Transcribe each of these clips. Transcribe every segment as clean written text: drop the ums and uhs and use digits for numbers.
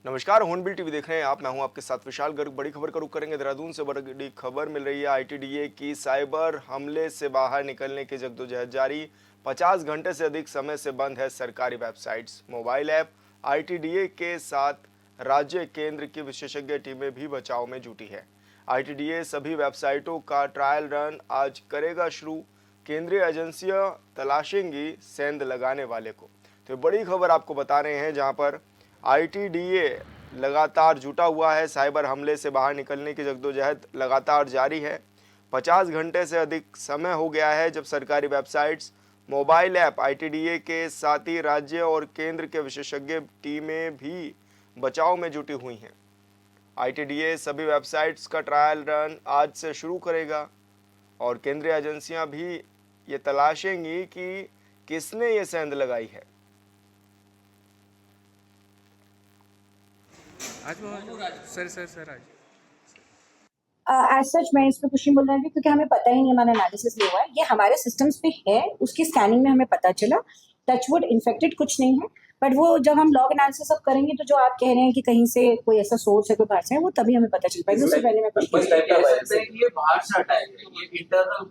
नमस्कार, hornbill TV देख रहे हैं आप। मैं हूं आपके साथ विशाल गर्ग। बड़ी खबर का रुख करेंगे। देहरादून से बड़ी खबर मिल रही है। आईटीडीए की साइबर हमले से बाहर निकलने की जद्दोजहद जारी। 50 घंटे से अधिक समय से बंद है सरकारी वेबसाइट्स, मोबाइल ऐप। आईटीडीए के साथ राज्य केंद्र की विशेषज्ञ टीमें भी बचाव में जुटी है। आईटीडीए सभी वेबसाइटों का ट्रायल रन आज करेगा शुरू। केंद्रीय एजेंसियां तलाशेंगी सेंध लगाने वाले को। तो बड़ी खबर आपको बता रहे हैं, जहां पर आईटीडीए लगातार जुटा हुआ है। साइबर हमले से बाहर निकलने की जद्दोजहद लगातार जारी है। 50 घंटे से अधिक समय हो गया है जब सरकारी वेबसाइट्स, मोबाइल ऐप, आईटीडीए के साथ ही राज्य और केंद्र के विशेषज्ञ टीमें भी बचाव में जुटी हुई हैं। आईटीडीए सभी वेबसाइट्स का ट्रायल रन आज से शुरू करेगा और केंद्रीय एजेंसियां भी ये तलाशेंगी कि किसने ये सेंध लगाई है। आज सर सर सर आज एज सच मैं इस पे कुछ नहीं बोल रही थी क्योंकि हमें पता ही नहीं, हमारा एनालिसिस नहीं हुआ है। ये हमारे सिस्टम्स पे है, उसकी स्कैनिंग में हमें पता चला। टचवुड इन्फेक्टेड कुछ नहीं है, बट वो जब हम लॉग एनालिसिस अब करेंगे तो जो आप कह रहे हैं कि कहीं से कोई ऐसा सोर्स है, कोई बाहर से है, वो तभी हमें पता चल पाएगा। उससे पहले मैं कुछ ये बाहर से अटैक है, ये इंटरनल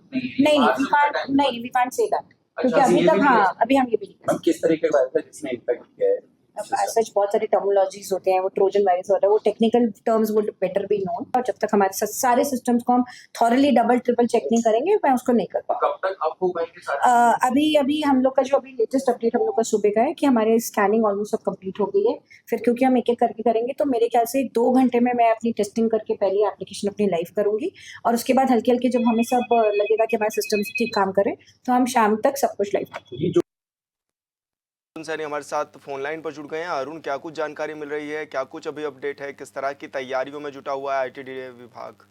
नहीं, वी कांट से दैट क्योंकि अभी तक अभी हम ये भी नहीं कर किस तरीके का वायरस है जिसने इम्पैक्ट किया है? सच बहुत सारे टर्मिनोलॉजीज होते हैं, वो ट्रोजन वायरस होता है, वो technical terms would better be known. और जब तक हमारे सारे सिस्टम्स को हम थॉरली डबल ट्रिपल चेक नहीं करेंगे, मैं उसको नहीं कर पाऊंगा। कब तक आपको बैंक अभी हम लोग का जो अभी लेटेस्ट अपडेट हम लोग का सुबह का है कि हमारे स्कैनिंग ऑलमोस्ट सब कंप्लीट हो गई है। फिर क्योंकि हम एक एक करके करेंगे तो मेरे ख्याल से 2 घंटे में मैं अपनी टेस्टिंग करके पहले एप्लीकेशन अपनी लाइव करूंगी, और उसके बाद हल्के हल्के जब हमें सब लगेगा कि हमारे सिस्टम्स ठीक काम करें तो हम शाम तक सब कुछ लाइव करेंगे। सैनी हमारे साथ फोन लाइन पर जुड़ गए हैं। अरुण, क्या कुछ जानकारी मिल रही है, क्या कुछ अभी अपडेट है, किस तरह की तैयारियों में जुटा हुआ है आईटीडीए विभाग?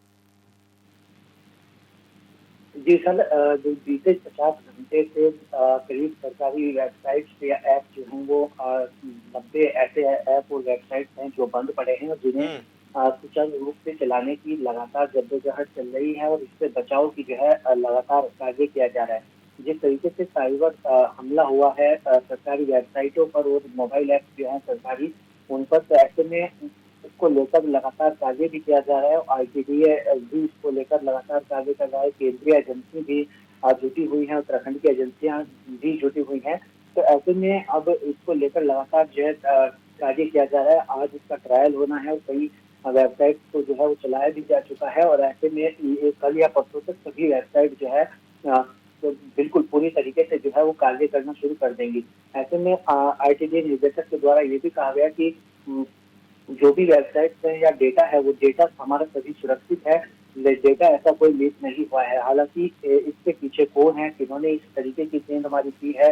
जी सर, जो बीते 50 घंटे से करीब सरकारी वेबसाइट्स या ऐप जो हैं वो 90 ऐसे ऐप और वेबसाइट्स हैं जो बंद पड़े हैं और जिन्हें सुचारू रूप से चलाने की लगातार जद्दोजहद चल रही है और इससे बचाव की जो है लगातार कार्य किया जा रहा है। जिस तरीके से साइबर हमला हुआ है सरकारी वेबसाइटों पर और मोबाइल ऐप जो है सरकारी, उन पर, तो ऐसे में इसको लेकर लगातार कार्य भी किया जा रहा है। आईटीडीए भी इसको लेकर लगातार कार्य कर रहा है। केंद्रीय एजेंसी भी जुटी हुई है, उत्तराखंड की एजेंसियां भी जुटी हुई हैं। तो ऐसे में अब इसको लेकर लगातार जो है कार्य किया जा रहा है। आज इसका ट्रायल होना है और कई वेबसाइट को जो है वो चलाया भी जा चुका है और ऐसे में ये कल या परसों तक सभी वेबसाइट जो है तो बिल्कुल पूरी तरीके से जो है वो कार्य करना शुरू कर देंगी। ऐसे में आईटीडीए निदेशक के द्वारा ये भी कहा गया कि जो भी वेबसाइट्स है या डेटा है वो डेटा हमारा सभी सुरक्षित है। डेटा ऐसा कोई लीक नहीं हुआ है। हालांकि इसके पीछे कौन है, किन्होंने इस तरीके की सेंध हमारी की है,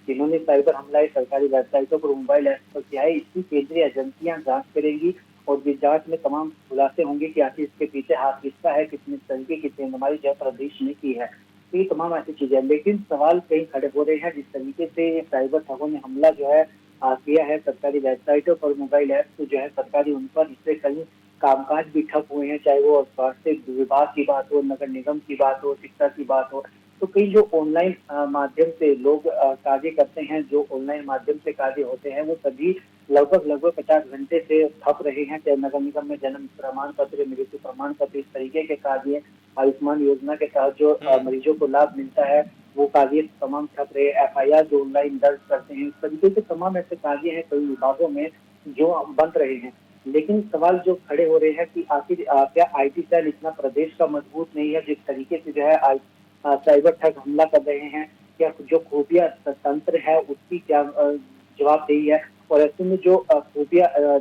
जिन्होंने साइबर हमला सरकारी वेबसाइटों पर, मोबाइल ऐप पर किया है, इसकी केंद्रीय एजेंसियां जांच करेंगी और इस जांच में तमाम खुलासे होंगे कि आखिर इसके पीछे हाथ किसका है, कितने तरीके की सेंध हमारी जय प्रदेश ने की है। तो ये तमाम ऐसी चीजें, लेकिन सवाल कई खड़े हो रहे हैं। जिस तरीके से ये साइबर ठगों ने हमला जो है किया है सरकारी वेबसाइटों पर, मोबाइल ऐप को जो है सरकारी, उन पर इससे कई कामकाज भी ठप हुए हैं, चाहे वो स्वास्थ्य विभाग की बात हो, नगर निगम की बात हो, शिक्षा की बात हो। तो कई जो ऑनलाइन माध्यम से लोग कार्य करते हैं, जो ऑनलाइन माध्यम से कार्य होते हैं, वो सभी लगभग 50 घंटे से ठप रहे हैं। चाहे नगर निगम में जन्म प्रमाण पत्र, मृत्यु प्रमाण पत्र, इस तरीके के कार्य, आयुष्मान योजना के तहत जो मरीजों को लाभ मिलता है वो कार्य तमाम ठप रहे। एफआईआर जो ऑनलाइन दर्ज करते हैं, इस तरीके से तमाम ऐसे कार्य हैं कई विभागों में जो बंद रहे हैं। लेकिन सवाल जो खड़े हो रहे हैं कि आखिर क्या आईटी सेल इतना प्रदेश का मजबूत नहीं है जिस तरीके से जो है साइबर ठग हमला कर रहे हैं? क्या जो खुफिया तंत्र है उसकी क्या जवाबदेही है? और ऐसे में जो खुफिया है,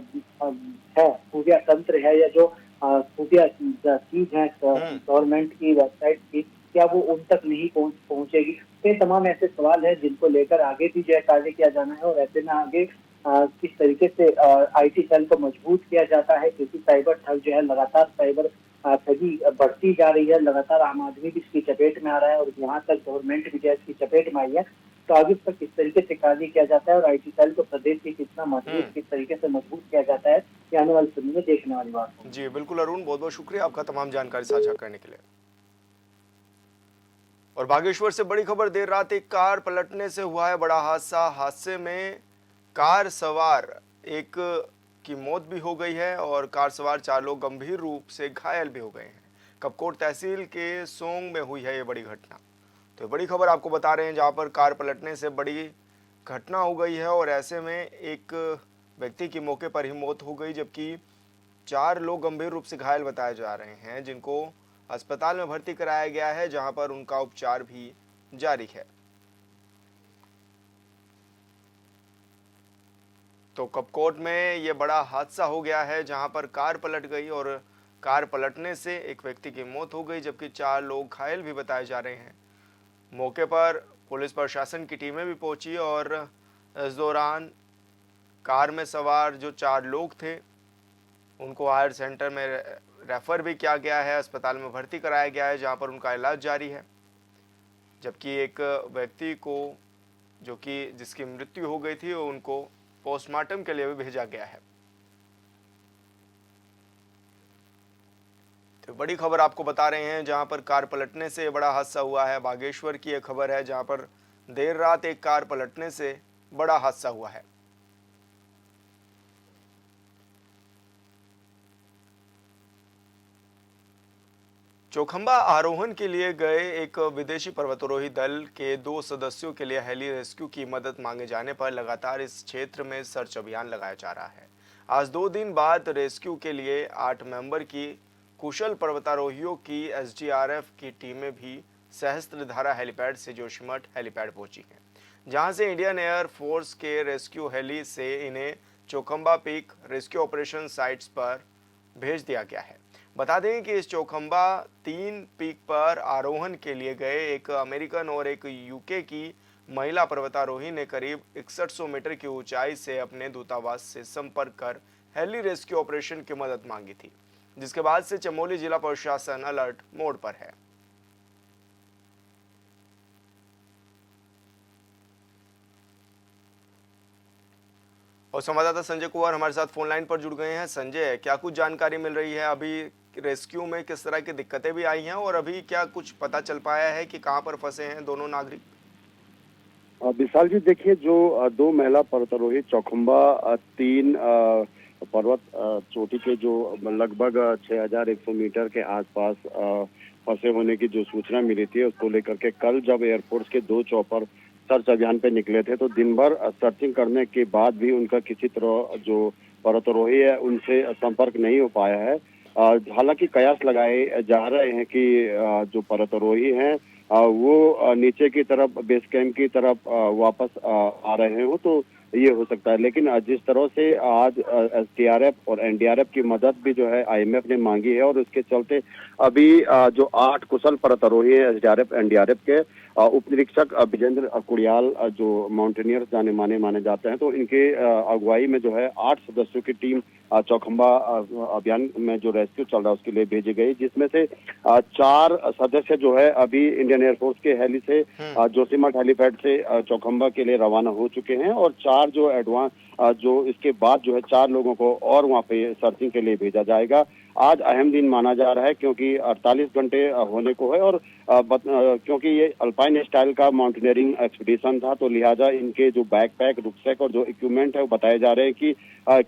खुफिया तंत्र है या जो खुफिया चीज है गवर्नमेंट की वेबसाइट की, क्या वो उन तक नहीं पहुंचेगी? तो तमाम ऐसे सवाल हैं जिनको लेकर आगे भी जो है कार्य किया जाना है और ऐसे में आगे किस तरीके से आईटी सेल को मजबूत किया जाता है, क्योंकि साइबर ठग जो है लगातार साइबर ठगी बढ़ती जा रही है, लगातार आम आदमी भी इसकी चपेट में आ रहा है और यहाँ तक गवर्नमेंट भी जो है इसकी चपेट में आई है। तो आगे तक किस तरीके से कार्य किया जाता है और आईटी सेल को प्रदेश की कितना मजबूत, किस तरीके से मजबूत किया जाता है, ये आने वाले समय में देखने वाली बात है। जी बिल्कुल अरुण, बहुत बहुत शुक्रिया आपका तमाम जानकारी साझा करने के लिए। और बागेश्वर से बड़ी खबर, देर रात एक कार पलटने से हुआ है बड़ा हादसा। हादसे में कार सवार एक की मौत भी हो गई है और कार सवार 4 लोग गंभीर रूप से घायल भी हो गए हैं। कपकोट तहसील के सोंग में हुई है ये बड़ी घटना। तो बड़ी खबर आपको बता रहे हैं जहां पर कार पलटने से बड़ी घटना हो गई है और ऐसे में एक व्यक्ति की मौके पर ही मौत हो गई, जबकि 4 लोग गंभीर रूप से घायल बताए जा रहे हैं, जिनको अस्पताल में भर्ती कराया गया है, जहां पर उनका उपचार भी जारी है। तो कपकोट में ये बड़ा हादसा हो गया है जहां पर कार पलट गई और कार पलटने से एक व्यक्ति की मौत हो गई, जबकि 4 लोग घायल भी बताए जा रहे हैं। मौके पर पुलिस प्रशासन की टीमें भी पहुंची और इस दौरान कार में सवार जो 4 लोग थे उनको हायर सेंटर में रेफर भी किया गया है, अस्पताल में भर्ती कराया गया है, जहां पर उनका इलाज जारी है। जबकि एक व्यक्ति को जो कि जिसकी मृत्यु हो गई थी उनको पोस्टमार्टम के लिए भी भेजा गया है। तो बड़ी खबर आपको बता रहे हैं जहां पर कार पलटने से बड़ा हादसा हुआ है। बागेश्वर की यह खबर है जहां पर देर रात एक कार पलटने से बड़ा हादसा हुआ है। चौखंबा आरोहण के लिए गए एक विदेशी पर्वतारोही दल के 2 सदस्यों के लिए हेली रेस्क्यू की मदद मांगे जाने पर लगातार इस क्षेत्र में सर्च अभियान लगाया जा रहा है। आज 2 दिन बाद रेस्क्यू के लिए 8 मेंबर की कुशल पर्वतारोहियों की एसडीआरएफ की टीमें भी सहस्त्रधारा हेलीपैड से जोशीमठ हेलीपैड पहुंची हैं, जहां से इंडियन एयर फोर्स के रेस्क्यू हेली से इन्हें Chaukhamba peak rescue operation sites पर भेज दिया गया है। बता दें कि इस चौखंबा 3 पीक पर आरोहण के लिए गए एक अमेरिकन और एक यूके की महिला पर्वतारोही ने करीब 6100 मीटर की ऊंचाई से अपने दूतावास से संपर्क कर हेली रेस्क्यू ऑपरेशन की मदद मांगी थी, जिसके बाद से चमोली जिला प्रशासन अलर्ट मोड पर है। और संवाददाता संजय कुमार हमारे साथ फोन लाइन पर जुड़ गए हैं। संजय, क्या कुछ जानकारी मिल रही है? अभी रेस्क्यू में किस तरह की दिक्कतें भी आई हैं और अभी क्या कुछ पता चल पाया है कि कहां पर फंसे हैं दोनों नागरिक? विशाल जी, देखिए जो 2 महिला पर्वतारोही चौखंबा 3 पर्वत चोटी के जो लगभग 6100 मीटर के आसपास फंसे होने की जो सूचना मिली थी, उसको लेकर के कल जब एयरफोर्स के 2 चॉपर सर्च अभियान पे निकले थे तो दिन भर सर्चिंग करने के बाद भी उनका किसी तरह जो पर्वतारोही है उनसे संपर्क नहीं हो पाया है। हालांकि कयास लगाए जा रहे हैं कि जो पर्वतारोही हैं वो नीचे की तरफ बेस कैंप की तरफ वापस आ रहे हो तो ये हो सकता है, लेकिन जिस तरह से आज एसडीआरएफ और एनडीआरएफ की मदद भी जो है आईएमएफ ने मांगी है और उसके चलते अभी जो 8 कुशल पर्वतारोही है एसडीआरएफ एनडीआरएफ के उप निरीक्षक विजेंद्र कुड़ियाल जो माउंटेनियर्स जाने माने जाते हैं, तो इनके अगुवाई में जो है 8 सदस्यों की टीम चौखंबा अभियान में जो रेस्क्यू चल रहा है उसके लिए भेजी गई, जिसमें से 4 सदस्य जो है अभी इंडियन एयरफोर्स के हेली से जोशीमठ हेलीपैड से चौखंबा के लिए रवाना हो चुके हैं और 4 जो एडवांस जो इसके बाद जो है 4 लोगों को और वहाँ पे सर्चिंग के लिए भेजा जाएगा। आज अहम दिन माना जा रहा है क्योंकि 48 घंटे होने को है और क्योंकि ये अल्पाइन स्टाइल का माउंटेनियरिंग एक्सपीडिशन था तो लिहाजा इनके जो बैकपैक रुकसैक और जो इक्विपमेंट है वो बताए जा रहे हैं कि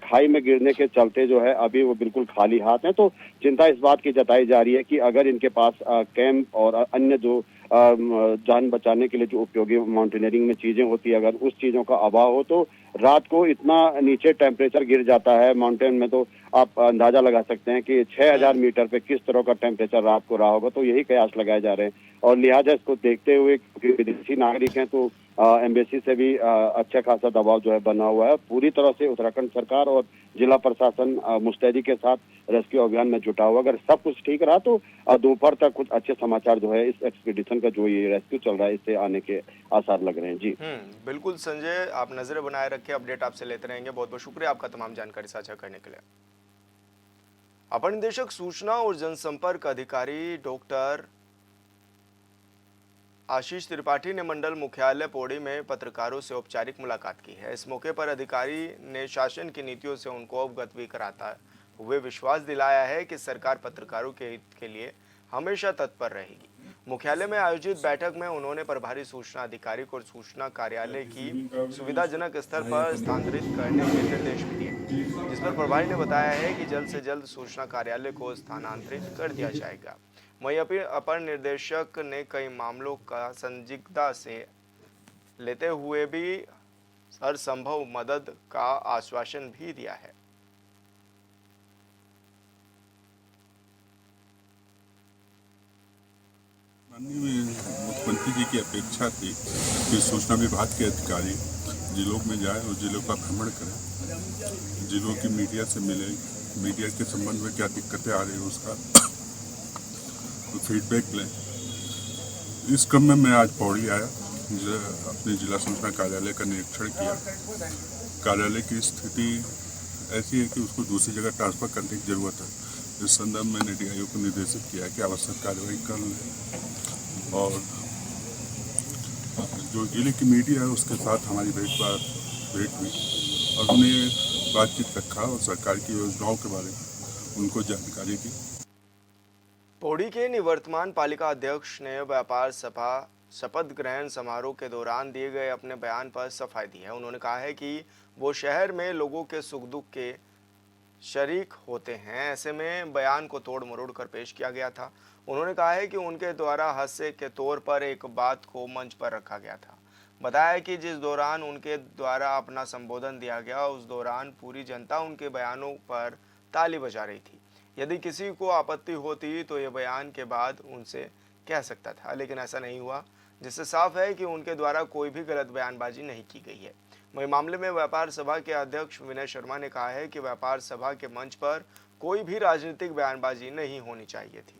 खाई में गिरने के चलते जो है अभी वो बिल्कुल खाली हाथ हैं। तो चिंता इस बात की जताई जा रही है कि अगर इनके पास कैंप और अन्य जो जान बचाने के लिए जो उपयोगी माउंटेनियरिंग में चीजें होती है अगर उस चीजों का अभाव हो तो रात को इतना नीचे टेम्परेचर गिर जाता है माउंटेन में, तो आप अंदाजा लगा सकते हैं कि 6000 मीटर पे किस तरह का टेम्परेचर रात को रहा होगा। तो यही कयास लगाए जा रहे हैं और लिहाजा इसको देखते हुए क्योंकि विदेशी नागरिक हैं तो एम्बेसी से भी अच्छा खासा दबाव जो है बना हुआ है। पूरी तरह से उत्तराखंड सरकार और जिला प्रशासन मुस्तैदी के साथ रेस्क्यू अभियान में जुटा हुआ। अगर सब कुछ ठीक रहा तो दोपहर तक कुछ अच्छे समाचार जो है इस एक्सपीडिशन का जो ये रेस्क्यू चल रहा है इससे आने के आसार लग रहे हैं। जी बिल्कुल संजय, आप नजरें बनाए रखें, अपडेट आपसे लेते रहेंगे। बहुत बहुत शुक्रिया आपका तमाम जानकारी साझा करने के लिए। अपर निदेशक सूचना और जनसंपर्क अधिकारी डॉक्टर आशीष त्रिपाठी ने मंडल मुख्यालय पौड़ी में पत्रकारों से औपचारिक मुलाकात की है। इस मौके पर अधिकारी ने शासन की नीतियों से उनको अवगत भी कराता हुए विश्वास दिलाया है कि सरकार पत्रकारों के हित के लिए हमेशा तत्पर रहेगी। मुख्यालय में आयोजित बैठक में उन्होंने प्रभारी सूचना अधिकारी को सूचना कार्यालय की सुविधाजनक स्तर पर स्थानांतरित करने के निर्देश भी दिए। जिस पर प्रभारी ने बताया है कि जल्द से जल्द सूचना कार्यालय को स्थानांतरित कर दिया जाएगा। वहीं अपर निर्देशक ने कई मामलों का संदिग्धता से लेते हुए भी हर संभव मदद का आश्वासन भी दिया है। माननीय मुख्यमंत्री जी की अपेक्षा थी कि सूचना विभाग के अधिकारी जिलों में जाएं और जिलों का भ्रमण करें, जिलों की मीडिया से मिले, मीडिया के संबंध में क्या दिक्कतें आ रही हैं उसका फीडबैक लें। इस क्रम में मैं आज पौड़ी आया, अपने जिला सूचना कार्यालय का निरीक्षण किया। कार्यालय की स्थिति ऐसी है कि उसको दूसरी जगह ट्रांसफर करने की जरूरत है। इस संदर्भ में डीआईओ को निर्देशित किया है कि आवश्यक कार्रवाई कर लें और जो जिले की मीडिया है उसके साथ हमारी भेंट हुई और उन्हें बातचीत रखा और सरकार की योजनाओं के बारे में उनको जानकारी दी। पौड़ी के निवर्तमान पालिका अध्यक्ष ने व्यापार सभा शपथ ग्रहण समारोह के दौरान दिए गए अपने बयान पर सफाई दी है। उन्होंने कहा है कि वो शहर में लोगों के सुख दुख के शरीक होते हैं, ऐसे में बयान को तोड़ मरोड़ कर पेश किया गया था। उन्होंने कहा है कि उनके द्वारा हास्य के तौर पर एक बात को मंच पर रखा गया था। बताया कि जिस दौरान उनके द्वारा अपना संबोधन दिया गया उस दौरान पूरी जनता उनके बयानों पर ताली बजा रही थी। यदि किसी को आपत्ति होती तो ये बयान के बाद उनसे कह सकता था, लेकिन ऐसा नहीं हुआ, जिससे साफ है कि उनके द्वारा कोई भी गलत बयानबाजी नहीं की गई है। वहीं मामले में व्यापार सभा के अध्यक्ष विनय शर्मा ने कहा है कि व्यापार सभा के मंच पर कोई भी राजनीतिक बयानबाजी नहीं होनी चाहिए थी।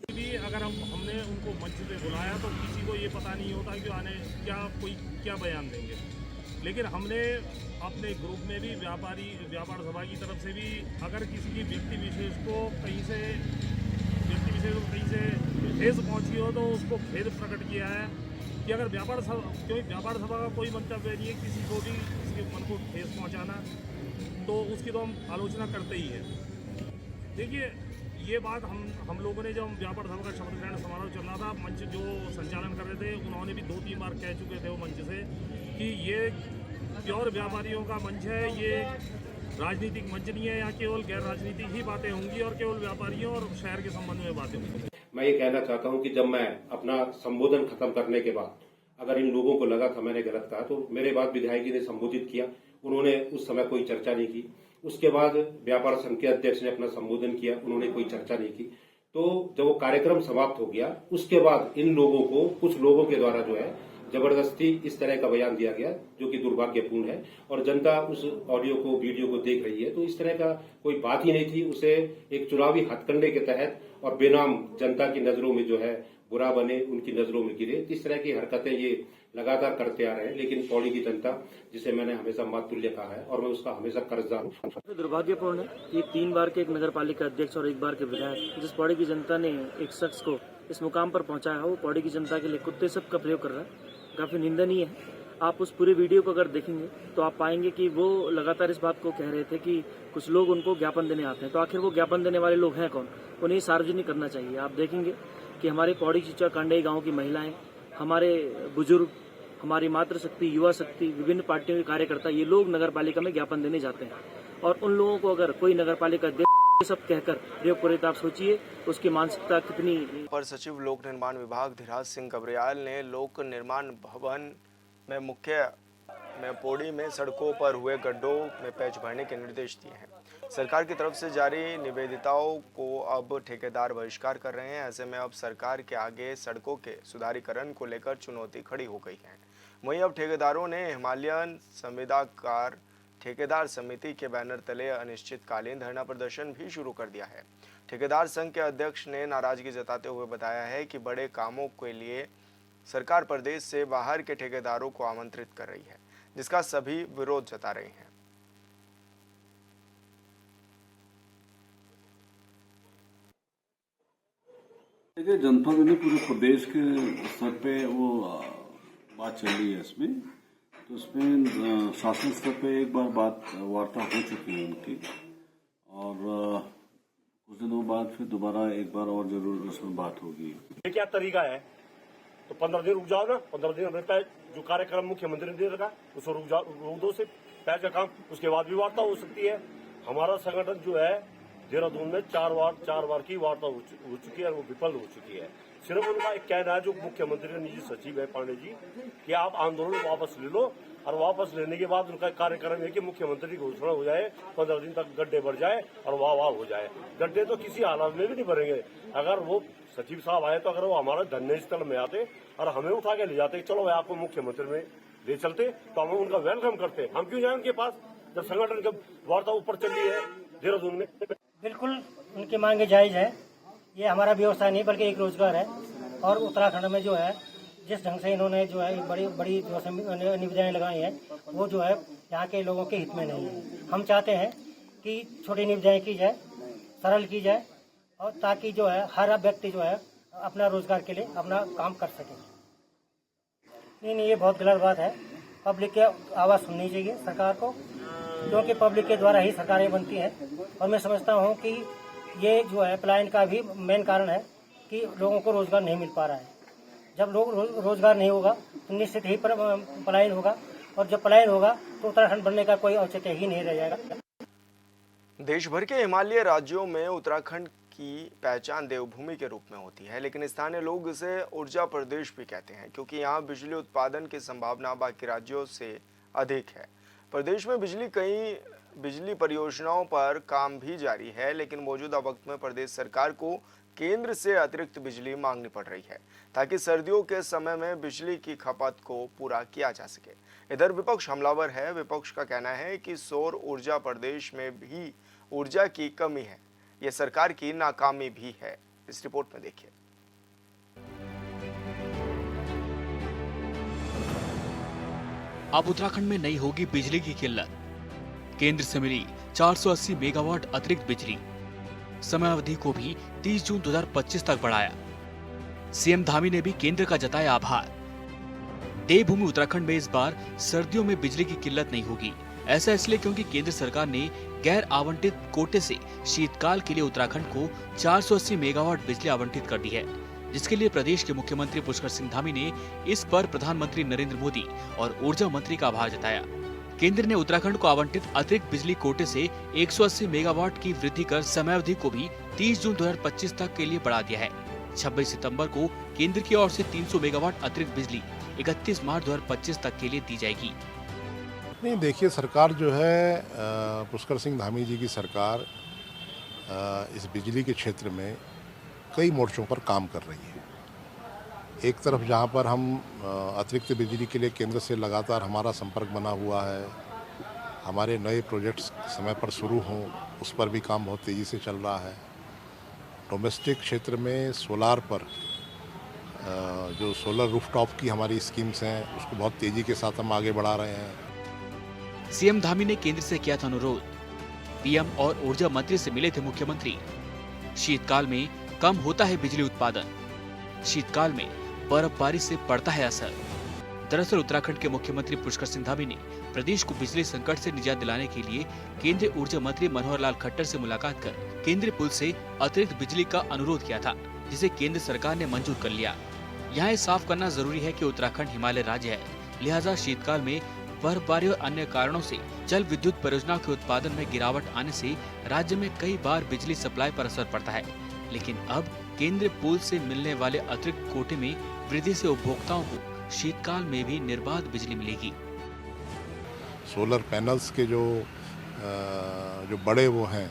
भी अगर हमने उनको मंच पे बुलाया तो किसी को ये पता नहीं होता कि आने क्या बयान देंगे, लेकिन हमने अपने ग्रुप में भी व्यापार सभा की तरफ से भी अगर किसी की व्यक्ति विशेष को कहीं से ठेस पहुंची हो तो उसको खेद प्रकट किया है कि अगर व्यापार सभा का कोई मंतव्य नहीं है किसी को भी किसी के मन को ठेस पहुंचाना, तो उसकी तो हम आलोचना करते ही हैं। देखिए, ये बात हम लोगों ने जब व्यापार सभा का शपथ ग्रहण समारोह चल रहा था, मंच जो संचालन कर रहे थे उन्होंने भी 2-3 बार कह चुके थे वो मंच से कि ये प्योर व्यापारियों का मंच है, ये राजनीतिक मंच नहीं है, यहाँ केवल गैर राजनीतिक ही बातें होंगी और केवल व्यापारियों और शहर के संबंध में बातें होंगी। मैं ये कहना चाहता हूँ कि जब मैं अपना संबोधन खत्म करने के बाद अगर इन लोगों को लगा था मैंने गलत कहा तो मेरे बाद विधायक जी ने संबोधित किया, उन्होंने उस समय कोई चर्चा नहीं की। उसके बाद व्यापार संघ के अध्यक्ष ने अपना संबोधन किया, उन्होंने कोई चर्चा नहीं की। तो जब वो कार्यक्रम समाप्त हो गया उसके बाद इन लोगों को कुछ लोगों के द्वारा जो है जबरदस्ती इस तरह का बयान दिया गया जो कि दुर्भाग्यपूर्ण है और जनता उस ऑडियो को वीडियो को देख रही है। तो इस तरह का कोई बात ही नहीं थी। उसे एक चुनावी हथकंडे के तहत और बेनाम जनता की नजरों में जो है बुरा बने, उनकी नजरों में गिरे, इस तरह की हरकतें ये लगातार करते आ रहे हैं। लेकिन पौड़ी की जनता, जिसे मैंने हमेशा मातुल्य कहा है और मैं उसका हमेशा कर्जदार हूँ। दुर्भाग्यपूर्ण है कि 3 बार के एक नगर पालिका अध्यक्ष और 1 बार के विधायक, जिस पौड़ी की जनता ने एक शख्स को इस मुकाम पर पहुंचाया है, वो पौड़ी की जनता के लिए कुत्ते सब का प्रयोग कर रहा है, काफी निंदनीय है। आप उस पूरे वीडियो को अगर देखेंगे तो आप पाएंगे कि वो लगातार इस बात को कह रहे थे कि कुछ लोग उनको ज्ञापन देने आते हैं। तो आखिर वो ज्ञापन देने वाले लोग हैं कौन? उन्हें सार्वजनिक करना चाहिए। आप देखेंगे कि हमारे पौड़ी चिचा कांडई गांव की महिलाएं, हमारे बुजुर्ग, हमारी मातृशक्ति, युवा शक्ति, विभिन्न पार्टियों के कार्यकर्ता, ये लोग नगर पालिका में ज्ञापन देने जाते हैं और उन लोगों को अगर कोई नगर पालिका अध्यक्ष सब कहकर प्रयोग करे तो आप सोचिए उसकी मानसिकता कितनी। अपर सचिव लोक निर्माण विभाग धीराज सिंह गबरियाल ने लोक निर्माण भवन में पौड़ी में सड़कों पर हुए गड्ढों में पैच भरने के निर्देश दिए हैं। सरकार की तरफ से जारी निवेदिताओं को अब ठेकेदार बहिष्कार कर रहे हैं। ऐसे में अब सरकार के आगे सड़कों के सुधारीकरण को लेकर चुनौती खड़ी हो गई है। वहीं अब ठेकेदारों ने हिमालयन संविदाकार ठेकेदार समिति के बैनर तले अनिश्चितकालीन धरना प्रदर्शन भी शुरू कर दिया है। ठेकेदार संघ के अध्यक्ष ने नाराजगी जताते हुए बताया है कि बड़े कामों के लिए सरकार प्रदेश से बाहर के ठेकेदारों को आमंत्रित कर रही है, जिसका सभी विरोध जता रहे हैं। देखिए, जनता ने पूरे प्रदेश के स्तर पे वो बात चल रही है इसमें, तो उसमें शासन स्तर पे एक बार वार्ता हो चुकी है उनकी और कुछ दिनों बाद फिर दोबारा एक बार और जरूर उसमें बात होगी। ये क्या तरीका है? तो 15 दिन रुक जाओ ना, 15 दिन हमें जो कार्यक्रम मुख्यमंत्री ने दे रखा उसको रोक दो, से पैच का काम, उसके बाद भी वार्ता हो सकती है। हमारा संगठन जो है देहरादून में 4 बार की वार्ता हो चुकी है, वो विफल हो चुकी है। सिर्फ उनका एक कहना है, जो मुख्यमंत्री निजी सचिव है पांडे जी, कि आप आंदोलन वापस ले लो, और वापस लेने के बाद उनका कार्यक्रम है कि मुख्यमंत्री की घोषणा हो जाए, 15 दिन तक गड्ढे भर जाए और वाह हो जाए। गड्ढे तो किसी हालत में भी नहीं भरेंगे। अगर वो सचिव साहब आए तो अगर वो हमारे धरने स्थल में आते और हमें उठा के ले जाते, चलो भाई आपको मुख्यमंत्री में ले चलते, तो हम उनका वेलकम करते। हम क्यों जाए उनके पास जब संगठन की वार्ता ऊपर चल रही है देहरादून में। बिल्कुल उनकी मांगे जायज है। ये हमारा व्यवसाय नहीं बल्कि एक रोजगार है, और उत्तराखंड में जो है जिस ढंग से इन्होंने जो है बड़ी जो निविदाएं लगाई हैं, वो जो है यहाँ के लोगों के हित में नहीं है। हम चाहते हैं कि छोटी निविदाएं की जाए, सरल की जाए, और ताकि जो है हर व्यक्ति जो है अपना रोजगार के लिए अपना काम कर सके। नहीं, ये बहुत गलत बात है। पब्लिक की आवाज़ सुननी चाहिए सरकार को, क्योंकि पब्लिक के द्वारा ही सरकारें बनती हैं। और मैं समझता हूँ कि ये जो है पलायन का भी मेन कारण है कि लोगों को रोजगार नहीं मिल पा रहा है। जब लोग रोजगार नहीं होगा तो निश्चित ही पलायन होगा, और जब पलायन होगा तो उत्तराखंड बनने का कोई औचित्य ही नहीं रह जाएगा। देश भर के हिमालयी राज्यों में उत्तराखंड की पहचान देवभूमि के रूप में होती है, लेकिन स्थानीय लोग इसे ऊर्जा प्रदेश भी कहते हैं, क्योंकि यहाँ बिजली उत्पादन की संभावना बाकी राज्यों से अधिक है। प्रदेश में कई बिजली परियोजनाओं पर काम भी जारी है, लेकिन मौजूदा वक्त में प्रदेश सरकार को केंद्र से अतिरिक्त बिजली मांगनी पड़ रही है, ताकि सर्दियों के समय में बिजली की खपत को पूरा किया जा सके। इधर विपक्ष हमलावर है। विपक्ष का कहना है कि सौर ऊर्जा प्रदेश में भी ऊर्जा की कमी है, यह सरकार की नाकामी भी है। इस रिपोर्ट में देखिए। अब उत्तराखंड में नहीं होगी बिजली की किल्लत। केंद्र से मिली 480 मेगावाट अतिरिक्त बिजली, समयावधि को भी 30 जून 2025 तक बढ़ाया। सीएम धामी ने भी केंद्र का जताया आभार। देवभूमि उत्तराखंड में इस बार सर्दियों में बिजली की किल्लत नहीं होगी। ऐसा इसलिए क्योंकि केंद्र सरकार ने गैर आवंटित कोटे से शीतकाल के लिए उत्तराखंड को 480 मेगावाट बिजली आवंटित कर दी है, जिसके लिए प्रदेश के मुख्यमंत्री पुष्कर सिंह धामी ने इस पर प्रधानमंत्री नरेंद्र मोदी और ऊर्जा मंत्री का आभार जताया। केंद्र ने उत्तराखंड को आवंटित अतिरिक्त बिजली कोटे से 180 मेगावाट की वृद्धि कर समयावधि को भी 30 जून 2025 तक के लिए बढ़ा दिया है। 26 सितंबर को केंद्र की ओर से 300 मेगावाट अतिरिक्त बिजली 31 मार्च 2025 तक के लिए दी जाएगी। नहीं, देखिए, सरकार जो है पुष्कर सिंह धामी जी की सरकार इस बिजली के क्षेत्र में कई मोर्चों पर काम कर रही है। एक तरफ जहां पर हम अतिरिक्त बिजली के लिए केंद्र से लगातार हमारा संपर्क बना हुआ है, हमारे नए प्रोजेक्ट्स समय पर शुरू हों उस पर भी काम बहुत तेज़ी से चल रहा है। डोमेस्टिक क्षेत्र में सोलार पर जो सोलर रूफटॉप की हमारी स्कीम्स हैं उसको बहुत तेज़ी के साथ हम आगे बढ़ा रहे हैं। सीएम धामी ने केंद्र से किया था अनुरोध। पीएम और ऊर्जा मंत्री से मिले थे मुख्यमंत्री। शीतकाल में कम होता है बिजली उत्पादन, शीतकाल में बर्फबारी से पड़ता है असर। दरअसल उत्तराखंड के मुख्यमंत्री पुष्कर सिंह धामी ने प्रदेश को बिजली संकट से निजात दिलाने के लिए केंद्रीय ऊर्जा मंत्री मनोहर लाल खट्टर से मुलाकात कर केंद्रीय पुल से अतिरिक्त बिजली का अनुरोध किया था, जिसे केंद्र सरकार ने मंजूर कर लिया। यहाँ ये साफ करना जरूरी है कि उत्तराखंड हिमालय राज्य है, लिहाजा शीतकाल में बर्फबारी और अन्य कारणों से जल विद्युत परियोजनाओं के उत्पादन में गिरावट आने से राज्य में कई बार बिजली सप्लाई पर असर पड़ता है। लेकिन अब केंद्रीय पूल से मिलने वाले अतिरिक्त कोटे में वृद्धि से उपभोक्ताओं को शीतकाल में भी निर्बाध बिजली मिलेगी। सोलर पैनल्स के जो बड़े वो हैं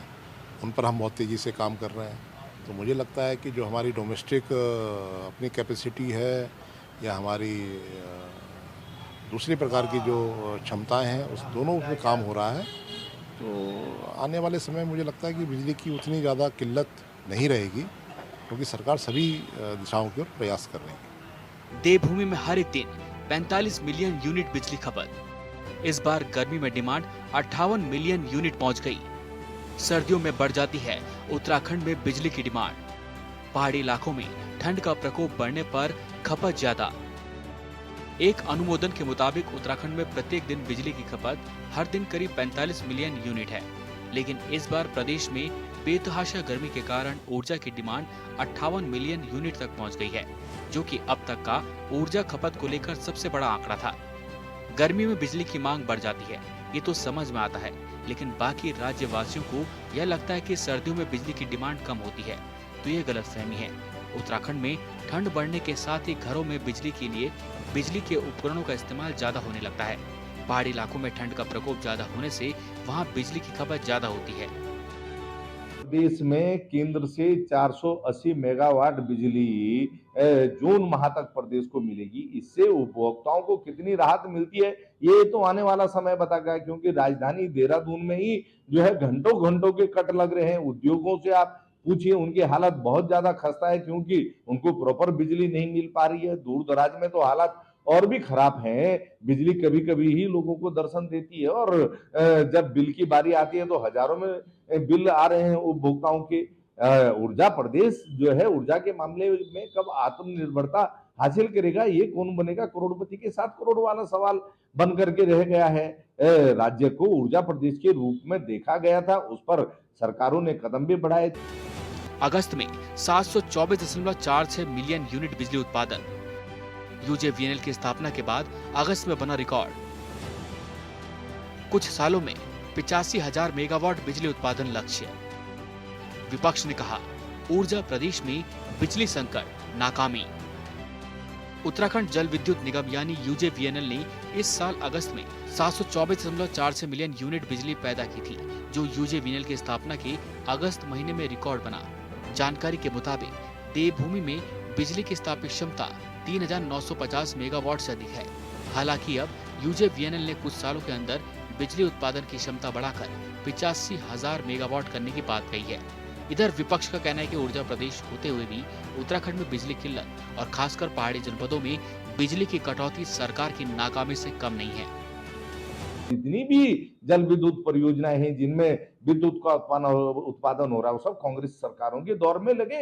उन पर हम बहुत तेज़ी से काम कर रहे हैं। तो मुझे लगता है कि जो हमारी डोमेस्टिक अपनी कैपेसिटी है या हमारी दूसरी प्रकार की जो क्षमताएं हैं उस दोनों में काम हो रहा है। तो आने वाले समय मुझे लगता है कि बिजली की उतनी ज़्यादा किल्लत नहीं रहेगी, क्योंकि सरकार सभी दिशाओं की ओर प्रयास कर रही है। देवभूमि में हर एक दिन 45 मिलियन यूनिट बिजली खपत। इस बार गर्मी में डिमांड 58 मिलियन यूनिट पहुंच गई। सर्दियों में बढ़ जाती है उत्तराखंड में बिजली की डिमांड। पहाड़ी इलाकों में ठंड का प्रकोप बढ़ने पर खपत ज्यादा। एक अनुमोदन के मुताबिक उत्तराखंड में प्रत्येक दिन बिजली की खपत हर दिन करीब 45 मिलियन यूनिट है, लेकिन इस बार प्रदेश में बेतहाशा गर्मी के कारण ऊर्जा की डिमांड 58 मिलियन यूनिट तक पहुंच गई है, जो कि अब तक का ऊर्जा खपत को लेकर सबसे बड़ा आंकड़ा था। गर्मी में बिजली की मांग बढ़ जाती है, ये तो समझ में आता है, लेकिन बाकी राज्यवासियों को यह लगता है कि सर्दियों में बिजली की डिमांड कम होती है, तो ये गलतफहमी है। उत्तराखंड में ठंड बढ़ने के साथ ही घरों में बिजली के लिए बिजली के उपकरणों का इस्तेमाल ज्यादा होने लगता है। पहाड़ी इलाकों में ठंड का प्रकोप ज्यादा होने से वहाँ बिजली की खपत ज्यादा होती है। देश में केंद्र से 480 मेगावाट बिजली जून माह तक प्रदेश को मिलेगी। इससे उपभोक्ताओं को कितनी राहत मिलती है ये तो आने वाला समय बताएगा, क्योंकि राजधानी देहरादून में ही जो है घंटों घंटों के कट लग रहे हैं। उद्योगों से आप पूछिए, उनकी हालत बहुत ज्यादा खस्ता है, क्योंकि उनको प्रॉपर बिजली नहीं मिल पा रही है। दूर दराज में तो हालात और भी खराब हैं। बिजली कभी कभी ही लोगों को दर्शन देती है और जब बिल की बारी आती है तो हजारों में बिल आ रहे हैं उपभोक्ताओं के। ऊर्जा प्रदेश जो है ऊर्जा के मामले में कब आत्मनिर्भरता हासिल करेगा, ये कौन बनेगा करोड़पति के 7 करोड़ वाला सवाल बन करके रह गया है। राज्य को ऊर्जा प्रदेश के रूप में देखा गया था, उस पर सरकारों ने कदम भी बढ़ाए। अगस्त में 724.46 मिलियन यूनिट बिजली उत्पादन। यूजेवीएनएल की स्थापना के बाद अगस्त में बना रिकॉर्ड। कुछ सालों में 85,000 मेगावाट बिजली उत्पादन लक्ष्य। विपक्ष ने कहा ऊर्जा प्रदेश में बिजली संकट, नाकामी। उत्तराखंड जल विद्युत निगम यानी यूजेवीएनएल ने इस साल अगस्त में 724.46 मिलियन यूनिट बिजली पैदा की थी, जो यूजेवीएनएल की स्थापना के अगस्त महीने में रिकॉर्ड बना। जानकारी के मुताबिक देवभूमि में बिजली की स्थापित क्षमता 3,950 मेगावाट से अधिक है। हालांकि अब यूजेवीएनएल ने कुछ सालों के अंदर बिजली उत्पादन की क्षमता बढ़ाकर 85,000 मेगावाट करने की बात कही है। इधर विपक्ष का कहना है कि ऊर्जा प्रदेश होते हुए भी उत्तराखंड में बिजली किल्लत और खासकर पहाड़ी जनपदों में बिजली की कटौती सरकार की नाकामी से कम नहीं है। जितनी भी जल विद्युत परियोजनाएं हैं जिनमें विद्युत का उत्पादन हो रहा है, वो सब कांग्रेस सरकारों के दौर में लगे।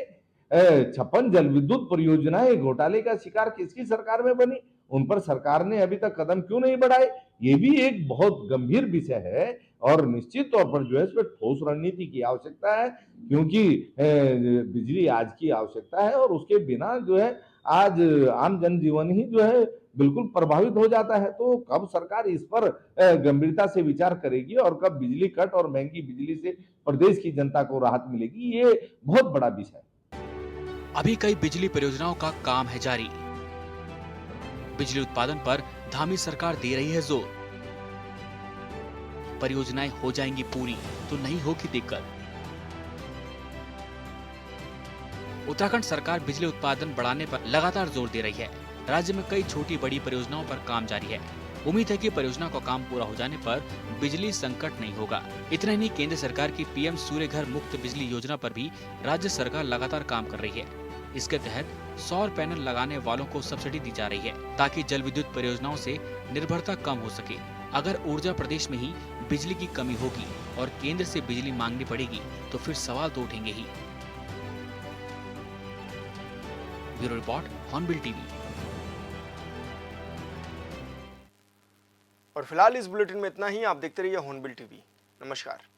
56 जल विद्युत परियोजनाएं घोटाले का शिकार किसकी सरकार में बनी, उन पर सरकार ने अभी तक कदम क्यों नहीं बढ़ाए, ये भी एक बहुत गंभीर विषय है। और निश्चित तौर पर जो है इस पर ठोस रणनीति की आवश्यकता है, क्योंकि बिजली आज की आवश्यकता है और उसके बिना जो है आज आम जनजीवन ही जो है बिल्कुल प्रभावित हो जाता है। तो कब सरकार इस पर गंभीरता से विचार करेगी और कब बिजली कट और महंगी बिजली से प्रदेश की जनता को राहत मिलेगी, ये बहुत बड़ा विषय है। अभी कई बिजली परियोजनाओं का काम है जारी। बिजली उत्पादन पर धामी सरकार दे रही है जोर। परियोजनाएं हो जाएंगी पूरी तो नहीं होगी दिक्कत। उत्तराखंड सरकार बिजली उत्पादन बढ़ाने पर लगातार जोर दे रही है। राज्य में कई छोटी बड़ी परियोजनाओं पर काम जारी है। उम्मीद है कि परियोजना का काम पूरा हो जाने पर बिजली संकट नहीं होगा। इतना ही नहीं, केंद्र सरकार की पीएम सूर्य घर मुफ्त बिजली योजना पर भी राज्य सरकार लगातार काम कर रही है। इसके तहत सौर पैनल लगाने वालों को सब्सिडी दी जा रही है, ताकि जल विद्युत परियोजनाओं से निर्भरता कम हो सके। अगर ऊर्जा प्रदेश में ही बिजली की कमी होगी और केंद्र से बिजली मांगनी पड़ेगी तो फिर सवाल तो उठेंगे ही। Bureau report, Hornbill TV. और फिलहाल इस बुलेटिन में इतना ही। आप देखते रहिए हॉर्नबिल टीवी। नमस्कार।